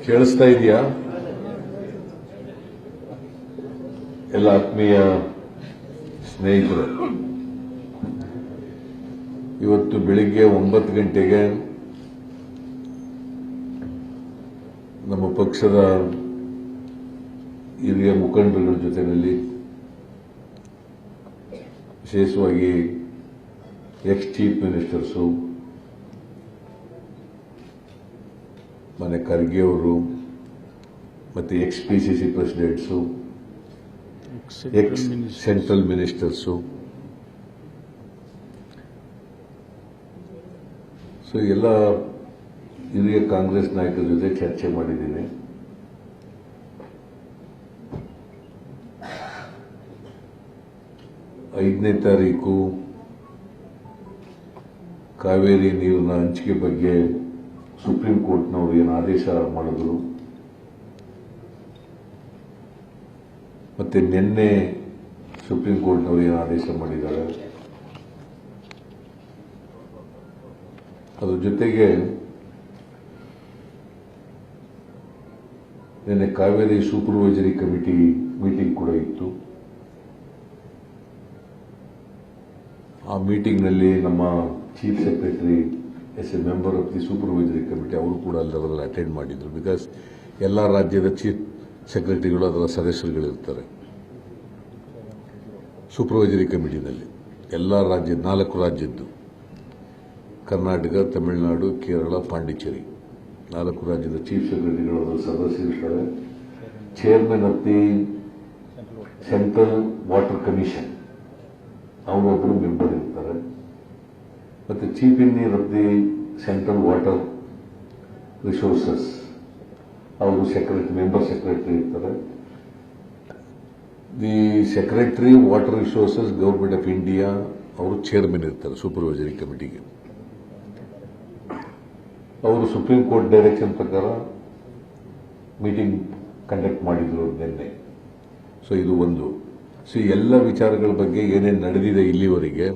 ಕೇಳಿಸ್ತಾ ಇದೆಯಾ? ಎಲ್ಲ ಆತ್ಮೀಯ ಸ್ನೇಹಿತರೆ, ಇವತ್ತು ಬೆಳಿಗ್ಗೆ 9 ಗಂಟೆಗೆ ನಮ್ಮ ಪಕ್ಷದ ಹಿರಿಯ ಮುಖಂಡರುಗಳ ಜೊತೆಯಲ್ಲಿ ವಿಶೇಷವಾಗಿ ಎಕ್ಸ್ ಚೀಫ್ ಮಿನಿಸ್ಟರ್ಸು, ಮನೆ ಖರ್ಗೆ ಅವರು, ಮತ್ತೆ X PCC presidents, X central ministers, so ಎಲ್ಲ ಹಿರಿಯ ಕಾಂಗ್ರೆಸ್ ನಾಯಕರ ಜೊತೆ ಚರ್ಚೆ ಮಾಡಿದ್ದೀನಿ. ಐದನೇ ತಾರೀಕು ಕಾವೇರಿ ನೀರಿನ ಹಂಚಿಕೆ ಬಗ್ಗೆ ಸುಪ್ರೀಂ ಕೋರ್ಟ್ನವರು ಏನು ಆದೇಶ ಮಾಡಿದ್ರು, ಮತ್ತೆ ನಿನ್ನೆ ಸುಪ್ರೀಂ ಕೋರ್ಟ್ನವರು ಏನು ಆದೇಶ ಮಾಡಿದ್ದಾರೆ, ಅದರ ಜೊತೆಗೆ ನಿನ್ನೆ ಕಾವೇರಿ ಸೂಪರ್ವೈಸರಿ ಕಮಿಟಿ ಮೀಟಿಂಗ್ ಕೂಡ ಇತ್ತು. ಆ ಮೀಟಿಂಗ್ನಲ್ಲಿ ನಮ್ಮ chief secretary as a member of the supervisory committee ಅವರು ಕೂಡ ಅದರಲ್ಲಿ ಅಟೆಂಡ್ ಮಾಡಿದ್ರು. ಬಿಕಾಸ್ ಎಲ್ಲ ರಾಜ್ಯದ ಚೀಫ್ ಸೆಕ್ರೆಟರಿಗಳು ಅದರ ಸದಸ್ಯರುಗಳಿರ್ತಾರೆ ಸೂಪರ್ವೈಸರಿ ಕಮಿಟಿನಲ್ಲಿ. ಎಲ್ಲ ರಾಜ್ಯದ 4 ರಾಜ್ಯದ್ದು, ಕರ್ನಾಟಕ, ತಮಿಳುನಾಡು, ಕೇರಳ, ಪಾಂಡಿಚೇರಿ 4 ರಾಜ್ಯದ ಚೀಫ್ ಸೆಕ್ರೆಟರಿಗಳು ಅದರ ಸದಸ್ಯರಿರ್ತಾರೆ. Chairman of the central water commission ಅವರೊಬ್ಬರು ಮೆಂಬರ್ ಇರ್ತಾರೆ. ಮತ್ತೆ chief engineer of the central water resources ಅವರು ಮೆಂಬರ್ ಸೆಕ್ರೆಟರಿ ಇರ್ತಾರೆ. The secretary water resources government of India ಅವರು ಚೇರ್ಮನ್ ಇರ್ತಾರೆ ಸೂಪರ್ವೈಸರಿ ಕಮಿಟಿಗೆ. ಅವರು ಸುಪ್ರೀಂ ಕೋರ್ಟ್ ಡೈರೆಕ್ಷನ್ ಪ್ರಕಾರ ಮೀಟಿಂಗ್ ಕಂಡಕ್ಟ್ ಮಾಡಿದ್ರು ನಿನ್ನೆ. ಸೊ ಇದು ಒಂದು. ಸೊ ಎಲ್ಲ ವಿಚಾರಗಳ ಬಗ್ಗೆ ಏನೇನು ನಡೆದಿದೆ ಇಲ್ಲಿವರೆಗೆ,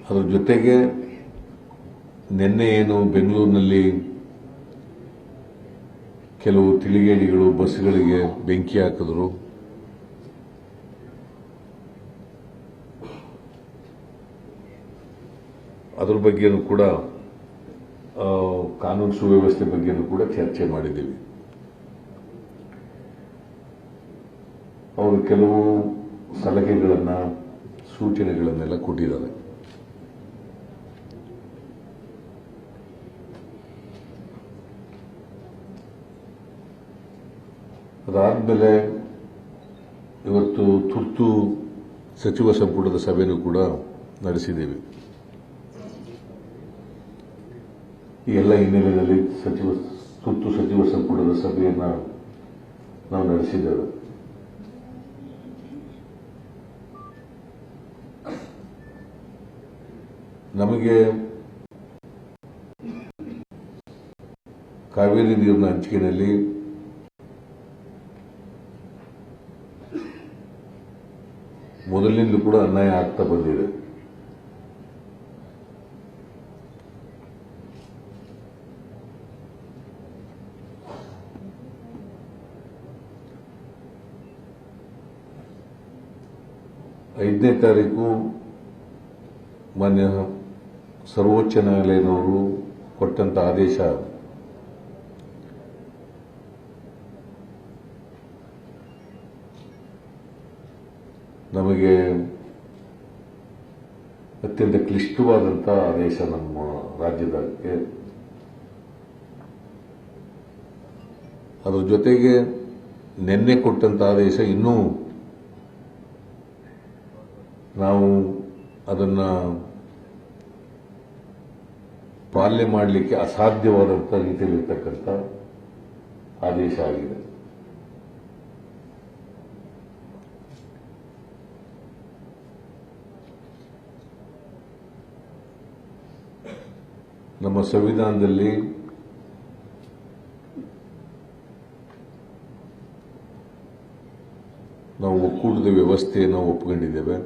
ಅದರ ಜೊತೆಗೆ ನಿನ್ನೆ ಏನು ಬೆಂಗಳೂರಿನಲ್ಲಿ ಕೆಲವು ತಿಳಿಗೇಡಿಗಳು ಬಸ್ಗಳಿಗೆ ಬೆಂಕಿ ಹಾಕಿದ್ರು, ಅದರ ಬಗ್ಗೆನೂ ಕೂಡ ಕಾನೂನು ಸುವ್ಯವಸ್ಥೆ ಬಗ್ಗೆನೂ ಕೂಡ ಚರ್ಚೆ ಮಾಡಿದ್ದೀವಿ. ಅವರು ಕೆಲವು ಸಲಹೆಗಳನ್ನು, ಸೂಚನೆಗಳನ್ನೆಲ್ಲ ಕೊಟ್ಟಿದ್ದಾರೆ. ಅದಾದಮೇಲೆ ಇವತ್ತು ತುರ್ತು ಸಚಿವ ಸಂಪುಟದ ಸಭೆಯೂ ಕೂಡ ನಡೆಸಿದ್ದೇವೆ. ಈ ಎಲ್ಲ ಹಿನ್ನೆಲೆಯಲ್ಲಿ ತುರ್ತು ಸಚಿವ ಸಂಪುಟದ ಸಭೆಯನ್ನು ನಾವು ನಡೆಸಿದ್ದೇವೆ. ನಮಗೆ ಕಾವೇರಿ ನೀರಿನ ಹಂಚಿಕೆಯಲ್ಲಿ ಮೊದಲಿನಿಂದಲೂ ಕೂಡ ಅನ್ಯಾಯ ಆಗ್ತಾ ಬಂದಿದೆ. ಐದನೇ ತಾರೀಕು ಮಾನ್ಯ ಸರ್ವೋಚ್ಚ ನ್ಯಾಯಾಲಯದವರು ಕೊಟ್ಟಂತ ಆದೇಶ ನಮಗೆ ಅತ್ಯಂತ ಕ್ಲಿಷ್ಟವಾದಂಥ ಆದೇಶ. ನಮ್ಮ ರಾಜ್ಯದಕ್ಕೆ ಅದರ ಜೊತೆಗೆ ನಿನ್ನೆ ಕೊಟ್ಟಂತ ಆದೇಶ ಇನ್ನೂ ನಾವು ಅದನ್ನು ಪಾಲನೆ ಮಾಡಲಿಕ್ಕೆ ಅಸಾಧ್ಯವಾದಂಥ ರೀತಿಯಲ್ಲಿರ್ತಕ್ಕಂಥ ಆದೇಶ ಆಗಿದೆ. ನಮ್ಮ ಸಂವಿಧಾನದಲ್ಲಿ ನಾವು ಒಕ್ಕೂಟದ ವ್ಯವಸ್ಥೆಯನ್ನು ಒಪ್ಪಿಕೊಂಡಿದ್ದೇವೆ.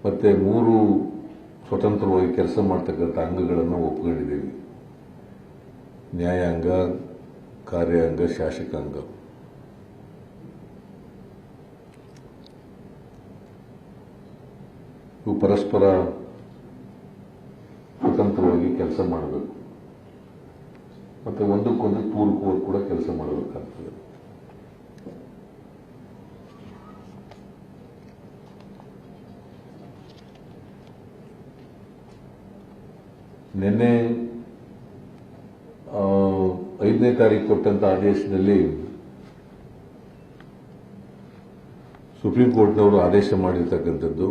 ಮತ್ತೆ 3 ಸ್ವತಂತ್ರವಾಗಿ ಕೆಲಸ ಮಾಡ್ತಕ್ಕಂಥ ಅಂಗಗಳನ್ನು ಒಪ್ಕೊಂಡಿದ್ದೀವಿ. ನ್ಯಾಯಾಂಗ, ಕಾರ್ಯಾಂಗ, ಶಾಸಕಾಂಗ. ಇವು ಪರಸ್ಪರ ಸ್ವತಂತ್ರವಾಗಿ ಕೆಲಸ ಮಾಡಬೇಕು ಮತ್ತು ಒಂದಕ್ಕೊಂದು ಪೂರಕವಾಗಿ ಕೂಡ ಕೆಲಸ ಮಾಡಬೇಕಾಗ್ತದೆ. ನಿನ್ನೆ 5ನೇ ತಾರೀಕು ಕೊಟ್ಟಂತ ಆದೇಶದಲ್ಲಿ ಸುಪ್ರೀಂ ಕೋರ್ಟ್ನವರು ಆದೇಶ ಮಾಡಿರ್ತಕ್ಕಂಥದ್ದು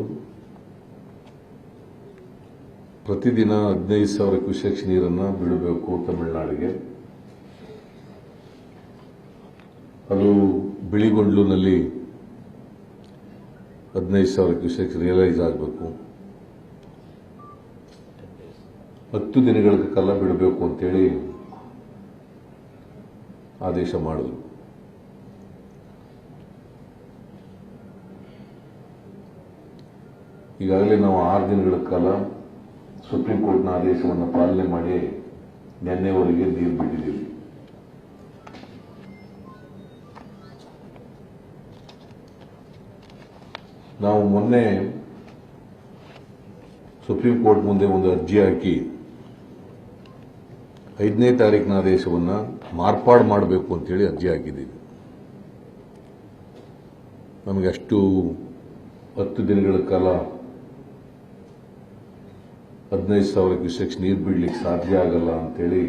ಪ್ರತಿದಿನ 15,000 ಕ್ಯೂಸೆಕ್ಸ್ ನೀರನ್ನು ಬಿಡಬೇಕು ತಮಿಳುನಾಡಿಗೆ. ಅದು ಬಿಳಿಗೊಂಡ್ಲುನಲ್ಲಿ 15,000 ಕ್ಯೂಸೆಕ್ಸ್ ರಿಯಲೈಸ್ ಆಗಬೇಕು. 10 ದಿನಗಳ ಕಾಲ ಬಿಡಬೇಕು ಅಂತೇಳಿ ಆದೇಶ ಮಾಡಿದ್ರು. ಈಗಾಗಲೇ ನಾವು 6 ದಿನಗಳ ಕಾಲ ಸುಪ್ರೀಂ ಕೋರ್ಟ್ನ ಆದೇಶವನ್ನು ಪಾಲನೆ ಮಾಡಿ ನಿನ್ನೆವರೆಗೆ ನೀರು ಬಿಟ್ಟಿದ್ದೀವಿ. ನಾವು ಮೊನ್ನೆ ಸುಪ್ರೀಂ ಕೋರ್ಟ್ ಮುಂದೆ ಒಂದು ಅರ್ಜಿ ಹಾಕಿ 5ನೇ ತಾರೀಕಿನ ಆದೇಶವನ್ನು ಮಾರ್ಪಾಡು ಮಾಡಬೇಕು ಅಂತೇಳಿ ಅರ್ಜಿ ಹಾಕಿದ್ದೀವಿ. ನಮಗೆ ಅಷ್ಟು 10 ದಿನಗಳ ಕಾಲ 15,000 ಕ್ಯೂಸೆಕ್ಸ್ ನೀರು ಬಿಡಲಿಕ್ಕೆ ಸಾಧ್ಯ ಆಗಲ್ಲ ಅಂತೇಳಿ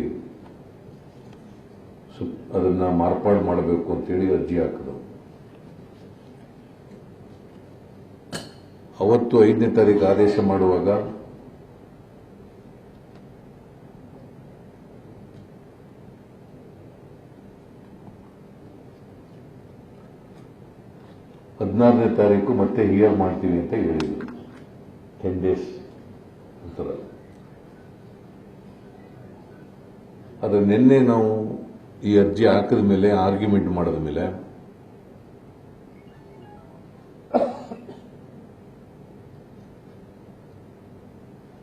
ಅದನ್ನು ಮಾರ್ಪಾಡು ಮಾಡಬೇಕು ಅಂತೇಳಿ ಅರ್ಜಿ ಹಾಕಿದವು. ಅವತ್ತು 5ನೇ ತಾರೀಕು ಆದೇಶ ಮಾಡುವಾಗ ಹದಿನಾರನೇ ತಾರೀಕು ಮತ್ತೆ ಹಿಯರ್ ಮಾಡ್ತೀವಿ ಅಂತ ಹೇಳಿದ್ರು. 10 ಡೇಸ್ ನಂತರ. ಆದರೆ ನಿನ್ನೆ ನಾವು ಈ ಅರ್ಜಿ ಹಾಕಿದ ಮೇಲೆ ಆರ್ಗ್ಯುಮೆಂಟ್ ಮಾಡಿದ ಮೇಲೆ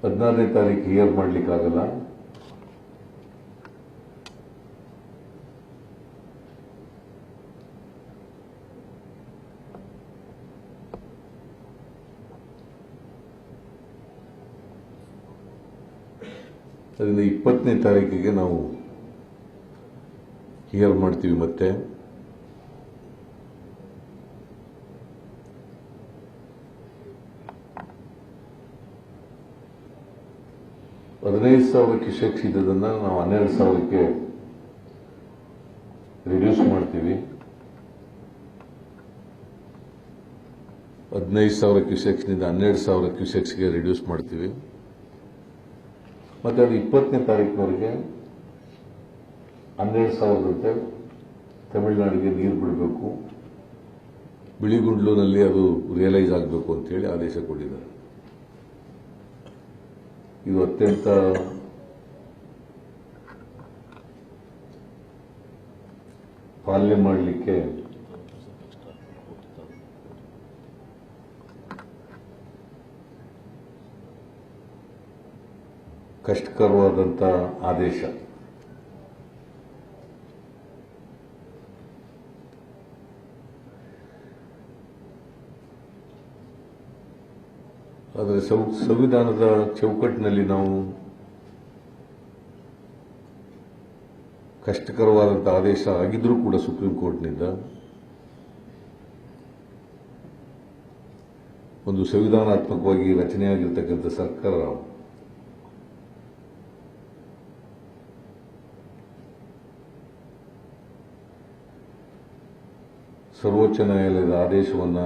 ಹದಿನಾರನೇ ತಾರೀಕು ಹಿಯರ್ ಮಾಡಲಿಕ್ಕಾಗಲ್ಲ, ಅದರಿಂದ 20ನೇ ತಾರೀಕಿಗೆ ನಾವು ಹಿಯರ್ ಮಾಡ್ತೀವಿ. ಮತ್ತೆ $15,000 ಕ್ಯೂಸೆಕ್ಸ್ ಇದ್ದದನ್ನು ನಾವು 12,000ಕ್ಕೆ ರಿಡ್ಯೂಸ್ ಮಾಡ್ತೀವಿ. 15,000 ಕ್ಯೂಸೆಕ್ಸ್ನಿಂದ 12,000 ಕ್ಯೂಸೆಕ್ಸ್ಗೆ ರಿಡ್ಯೂಸ್ ಮಾಡ್ತೀವಿ. ಮತ್ತೆ ಅದು 20ನೇ ತಾರೀಕಿನವರೆಗೆ 12,000 ತಮಿಳುನಾಡಿಗೆ ನೀರು ಬಿಡಬೇಕು, ಬಿಳಿಗುಂಡ್ಲುನಲ್ಲಿ ಅದು ರಿಯಲೈಸ್ ಆಗಬೇಕು ಅಂತೇಳಿ ಆದೇಶ ಕೊಟ್ಟಿದ್ದಾರೆ. ಇದು ಅತ್ಯಂತ ಪಾಲನೆ ಮಾಡಲಿಕ್ಕೆ ಕಷ್ಟಕರವಾದಂಥ ಆದೇಶ. ಆದರೆ ಸಂವಿಧಾನದ ಚೌಕಟ್ಟಿನಲ್ಲಿ ನಾವು ಕಷ್ಟಕರವಾದಂಥ ಆದೇಶ ಆಗಿದ್ರೂ ಕೂಡ ಸುಪ್ರೀಂ ಕೋರ್ಟ್ನಿಂದ ಒಂದು ಸಂವಿಧಾನಾತ್ಮಕವಾಗಿ ರಚನೆಯಾಗಿರ್ತಕ್ಕಂಥ ಸರ್ಕಾರ ಸರ್ವೋಚ್ಚ ನ್ಯಾಯಾಲಯದ ಆದೇಶವನ್ನು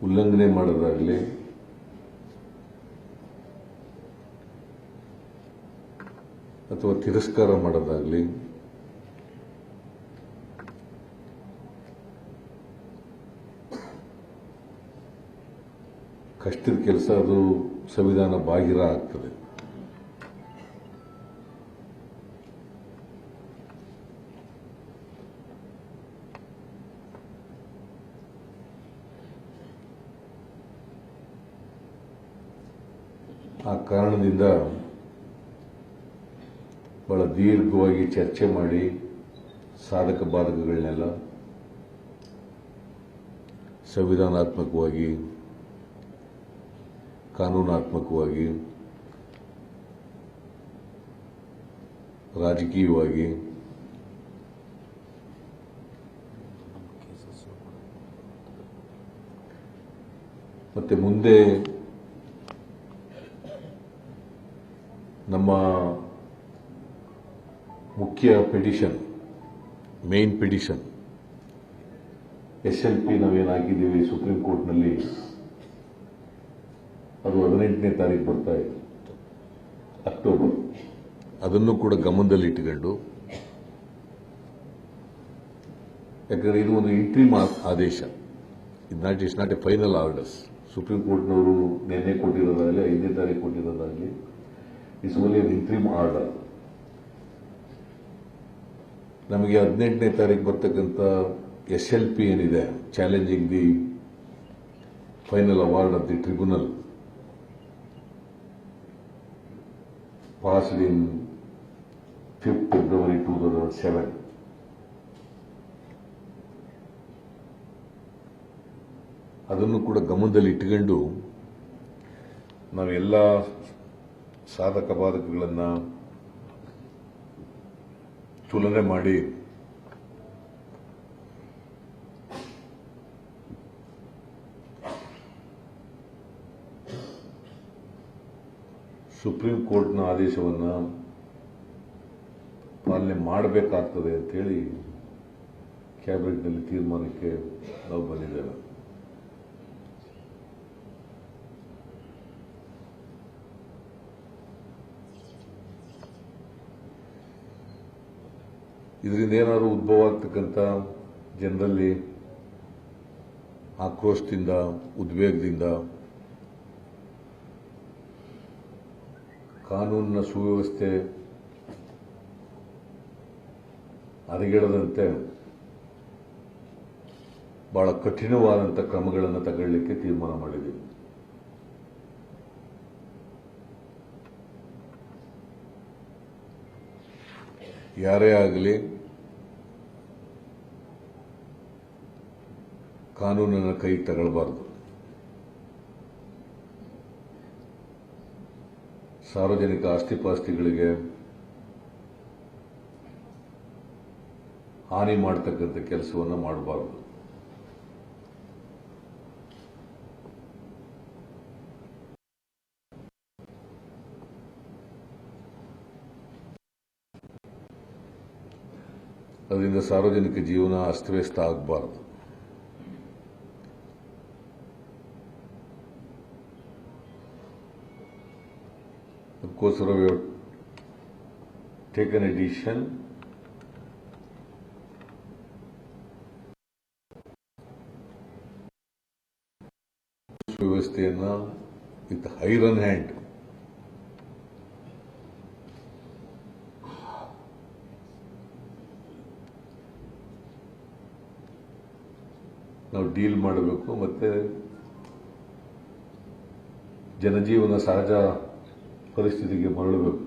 ಉಲ್ಲಂಘನೆ ಮಾಡೋದಾಗಲಿ, ಅಥವಾ ತಿರಸ್ಕಾರ ಮಾಡೋದಾಗಲಿ ಕಷ್ಟದ ಕೆಲಸ. ಅದು ಸಂವಿಧಾನ ಬಾಹಿರ ಆಗ್ತದೆ. ಆ ಕಾರಣದಿಂದ ಬಹಳ ದೀರ್ಘವಾಗಿ ಚರ್ಚೆ ಮಾಡಿ ಸಾಧಕ ಬಾಧಕಗಳನ್ನೆಲ್ಲ ಸಂವಿಧಾನಾತ್ಮಕವಾಗಿ ಕಾನೂನಾತ್ಮಕವಾಗಿ ರಾಜಕೀಯವಾಗಿ ಮತ್ತೆ ಮುಂದೆ ನಮ್ಮ ಮುಖ್ಯ ಪಿಟಿಷನ್ ಮೇನ್ ಪಿಟಿಷನ್ SLP ನಾವೇನು ಹಾಕಿದ್ದೀವಿ ಸುಪ್ರೀಂ ಕೋರ್ಟ್ನಲ್ಲಿ ಅದು 18ನೇ ತಾರೀಕು ಬರ್ತಾ ಇದೆ ಅಕ್ಟೋಬರ್. ಅದನ್ನು ಕೂಡ ಗಮನದಲ್ಲಿಟ್ಟುಕೊಂಡು, ಯಾಕಂದರೆ ಇದು ಒಂದು ಇಂಟ್ರಿಮ್ ಆದೇಶ, it's not a final orders. Supreme ಕೋರ್ಟ್ನವರು ನಿನ್ನೆ ಕೊಟ್ಟಿರೋದಾಗಲಿ 5ನೇ ತಾರೀಕು ಕೊಟ್ಟಿರೋದಾಗಲಿ it's only an interim order. ನಮಗೆ 18ನೇ ತಾರೀಕು ಬರ್ತಕ್ಕಂಥ SLP ಏನಿದೆ, challenging the final award of the tribunal passed in 5th February 2007. ಅದನ್ನು ಕೂಡ ಗಮನದಲ್ಲಿ ಇಟ್ಟುಕೊಂಡು ನಾವೆಲ್ಲ ಸಾಧಕ ಬಾಧಕಗಳನ್ನು ತುಲನೆ ಮಾಡಿ ಸುಪ್ರೀಂ ಕೋರ್ಟ್ನ ಆದೇಶವನ್ನು ಪಾಲನೆ ಮಾಡಬೇಕಾಗ್ತದೆ ಅಂತೇಳಿ ಕ್ಯಾಬಿನೆಟ್ನಲ್ಲಿ ತೀರ್ಮಾನಕ್ಕೆ ನಾವು ಬಂದಿದ್ದೇವೆ. ಇದರಿಂದ ಏನಾದರೂ ಉದ್ಭವ ಆಗ್ತಕ್ಕಂಥ ಜನರಲ್ಲಿ ಆಕ್ರೋಶದಿಂದ, ಉದ್ವೇಗದಿಂದ ಕಾನೂನಿನ ಸುವ್ಯವಸ್ಥೆ ಹದಗೆಡದಂತೆ ಬಹಳ ಕಠಿಣವಾದಂಥ ಕ್ರಮಗಳನ್ನು ತಗೊಳ್ಳಲಿಕ್ಕೆ ತೀರ್ಮಾನ ಮಾಡಿದ್ದೀವಿ. ಯಾರೇ ಆಗಲಿ ಕಾನೂನನ್ನು ಕೈಗೆ ತಗೊಳ್ಬಾರ್ದು. ಸಾರ್ವಜನಿಕ ಆಸ್ತಿಪಾಸ್ತಿಗಳಿಗೆ ಹಾನಿ ಮಾಡತಕ್ಕಂಥ ಕೆಲಸವನ್ನು ಮಾಡಬಾರದು. ಅದರಿಂದ ಸಾರ್ವಜನಿಕ ಜೀವನ ಅಸ್ತವ್ಯಸ್ತ ಆಗಬಾರದು. ಅದಕ್ಕೋಸ್ಕರ we have taken a decision ವ್ಯವಸ್ಥೆಯನ್ನು ವಿತ್ ಐರನ್ ಹ್ಯಾಂಡ್ ನಾವು ಡೀಲ್ ಮಾಡಬೇಕು. ಮತ್ತೆ ಜನಜೀವನ ಸಹಜ ಪರಿಸ್ಥಿತಿಗೆ ಮರಳಬೇಕು.